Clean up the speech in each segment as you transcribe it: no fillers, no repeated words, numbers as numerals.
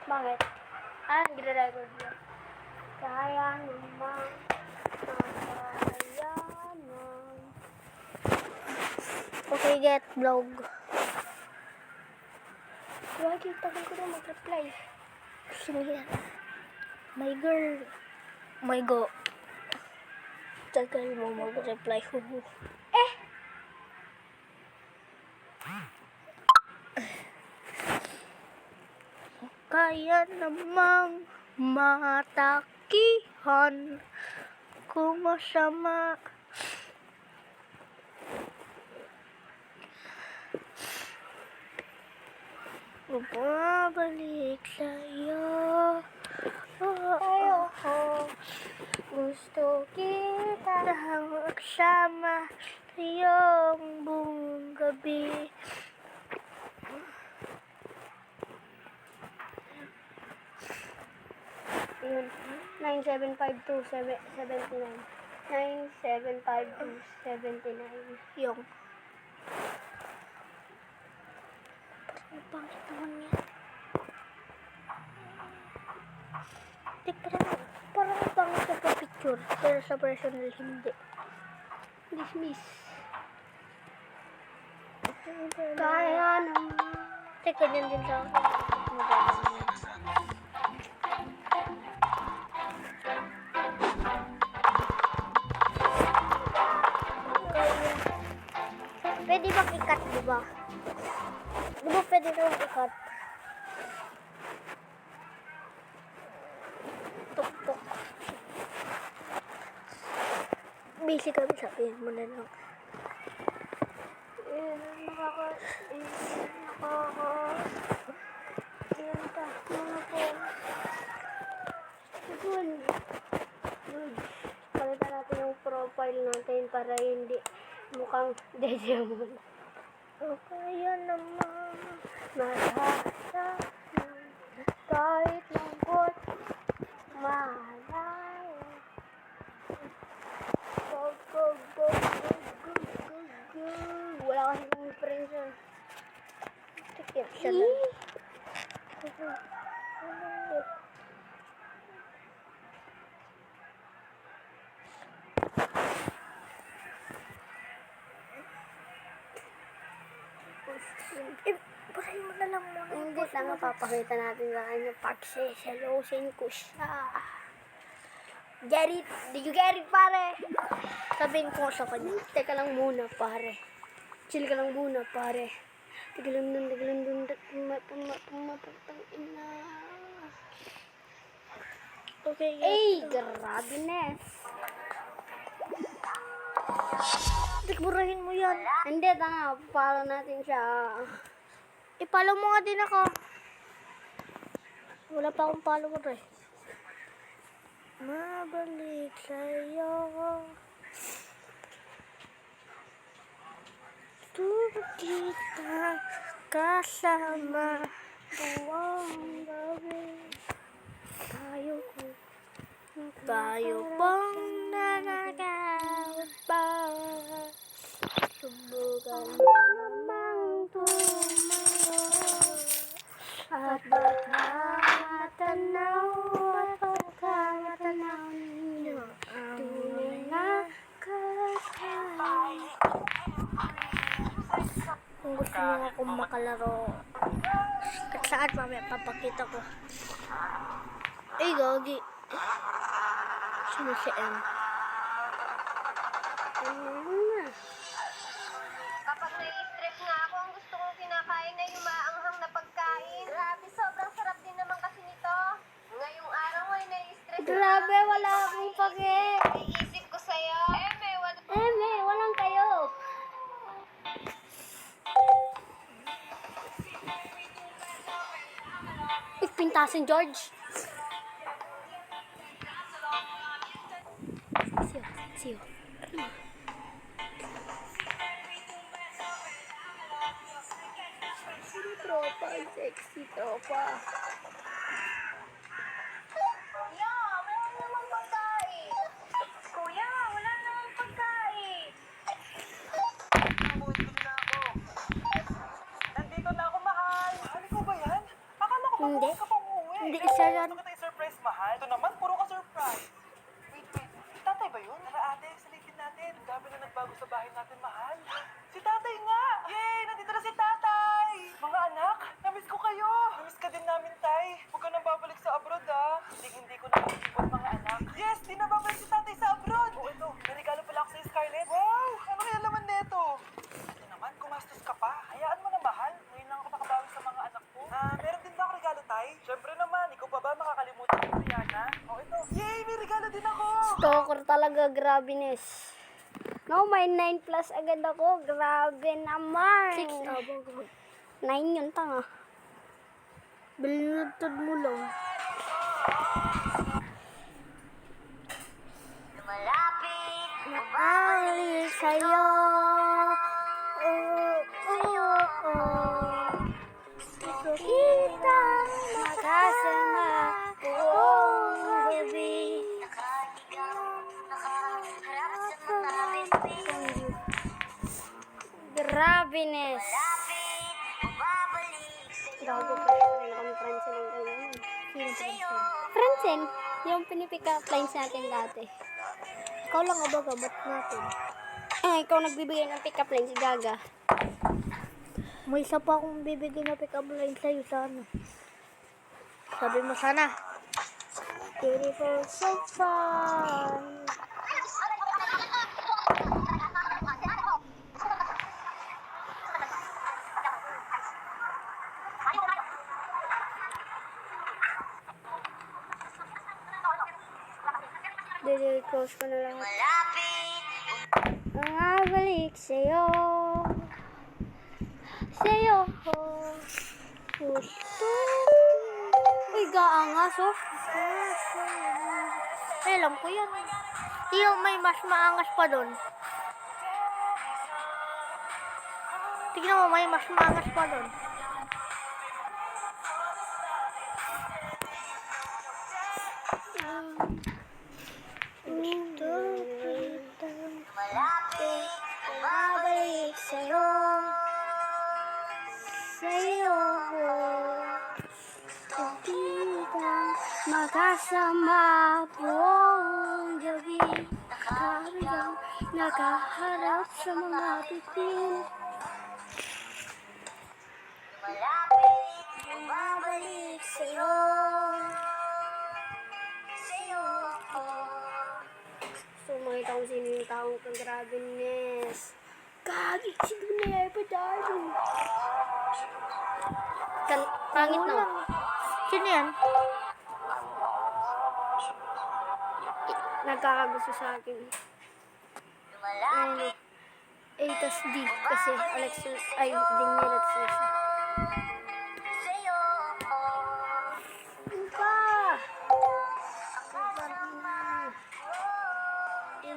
Bakit? Nagre-record yun. Kaya naman. Kaya naman. Okay, get vlog. Lagi, tagal ko na mag-reply. Sino yan? My girl. My go. Tagal mo mag-reply. Kaya namang matakihan kung masama. Bumabalik sa'yo. Ayoko. Gusto kita magsama sa'yong buong gabi. Yun. 9752779. 9752779. Yung. Ang pangit naman yan. Parang pangit sa picture. Pero sa personal, hindi. Dismiss. Kaya naman. Teka, dyan din sa pwede bang ikat, diba? Diba pwede bang ikat? Tuk-tuk. Busy kami, sabihin mo na lang. Palitan natin yung profile natin para hindi mukhang Dejemon. O kaya naman mahasa kahit lungkot malaya. Go. Wala kasi kong friends yun. Tikip siya lang. Purahin mo na lang muna. Hindi, tama, papakita natin sa kanya. Pagseselosin ko siya. Get it? Did you get it, pare? Sabihin ko sa kanya. Teka lang muna, pare. Chill ka lang muna, pare. Teka lang dun. Pumapatang ina. Okay, grabe, Ness. Tikburahin mo yan. Hindi, tanga. Follow natin siya. I-follow mo nga din ako. Wala pa akong follower eh. Mabalik sa'yo. Kita kasama buwang gabi. Tayo pong nanagawad pa. Subukan mo namang tumayo. At pagkamatanaw ninyo tunay na kasal. Kung gusto mo akong makalaro at saan mamaya papakita ko. Ay, gagi. Sino si M? Kapag nai-stress nga ako, ang gusto kong kinakain na yung maanghang na pagkain. Grabe, sobrang sarap din naman kasi nito. Ngayong araw ay nai-stress. Grabe, wala akong pake. Iisip ko sa'yo. Walang kayo. Pintasin, George. Siyo. Tropa, sexy tropa. Kuya, wala namang pagkain. Kuya, wala namang pagkain. Nandito na ako, mahal. Ano ko ba yan? Akala ko Hindi. ka pang uwi. grabe na nagbago sa bahay natin, mahal. Si tatay nga! Yay! Nandito na si tatay! Mga anak, namiss ko kayo! Namiss ka din namin, tay. Huwag ka nang babalik sa abroad, ah. Hindi ko na maisipot, mga anak. Yes! Di na babalik si tatay sa abroad! Oo, ito. May regalo pala ako sa'yo, Scarlett. Wow! Ano kaya laman neto? Ito naman, gumastos ka pa. Hayaan mo na, mahal. Ngayon lang ako nakabawi sa mga anak ko. Meron din ba ako regalo, tay? Siyempre naman, ikaw pa ba makakalimutan ko, Rihanna? Oh, ito. Yay! May regalo din ako! Stalker talaga, grabe Nes. No, may 9 plus agad ako. Grabe naman. 9 yun, tanga. Binunod mo lang. Malapit, Ay, sa'yo. Kita magkasama buong gabi. Grabe, Nes. Gago pa rin kami Francine ng ganyan. Francine? Yung pinipick up lines natin dati. Ikaw lang ba gabat natin? Ikaw nagbibigay ng pick up lines, Gaga. May isa pa akong bibigay na pick up lines sa'yo sana. Sabi mo sana. Beautiful, so fun. Close ko na lang. Mabalik sa'yo. Sa'yo. Gusto. Uy, gaangas, oh. Alam ko yan. Yung may mas maangas pa doon. Tignan mo, may mas maangas pa doon. Malapit, babalik sa'yo. Sa'yo. Kita magkasama buong gabi. Hanggang nakaharap sa mga bituin. Malapit, babalik sa'yo. So, makita kung sino yung taong kang grabe Nes. Gagi, sino na yan pa dahil? Pangit no? Sino yan? Nagkakagusto sa akin. Ayun. A tas D kasi Alexis, ay, Daniel at Sasha.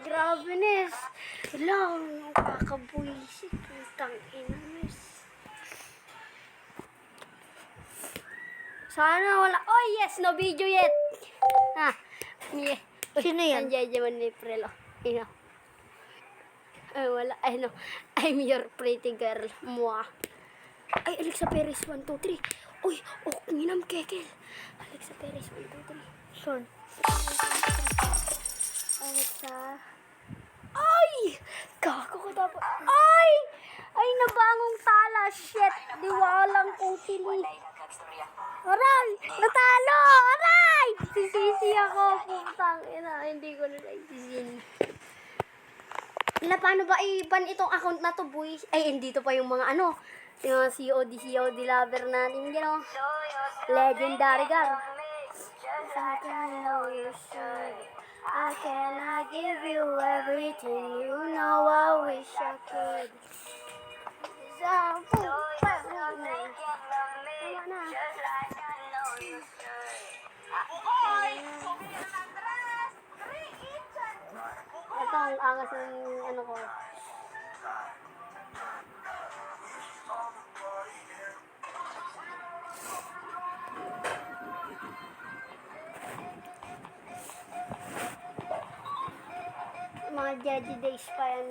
Grabe, Nes. Lang, kakabuisit. Putang ina, Nes. Sana wala. Oh, yes! No video yet. Yeah. Sino yan? Andiyan ni Prelo. Ino. Ay, wala. Ay, no. I'm your pretty girl. Mwah. Ay, Alexa Perez, 1, 2, 3. Uy, nginam kekel. Alexa Perez, 1, 2, 3. Son. Alexa. Ay! Gago ko dapat. Ay! Ay, nabangong tala. Shit. Diwalang kong sili. Aray! Natalo! Aray! Sisisi ako. Putang ina. Hindi ko na naisisin. Paano ba i-ban itong account na to, boys? Ay, hindi to pa yung mga ano. Yung mga COD lover natin. You know? Legendary girl. I know you should. I cannot give you everything, you know I wish I could. Ito ang angas ng ano ko. Mga Jedi days pa yan.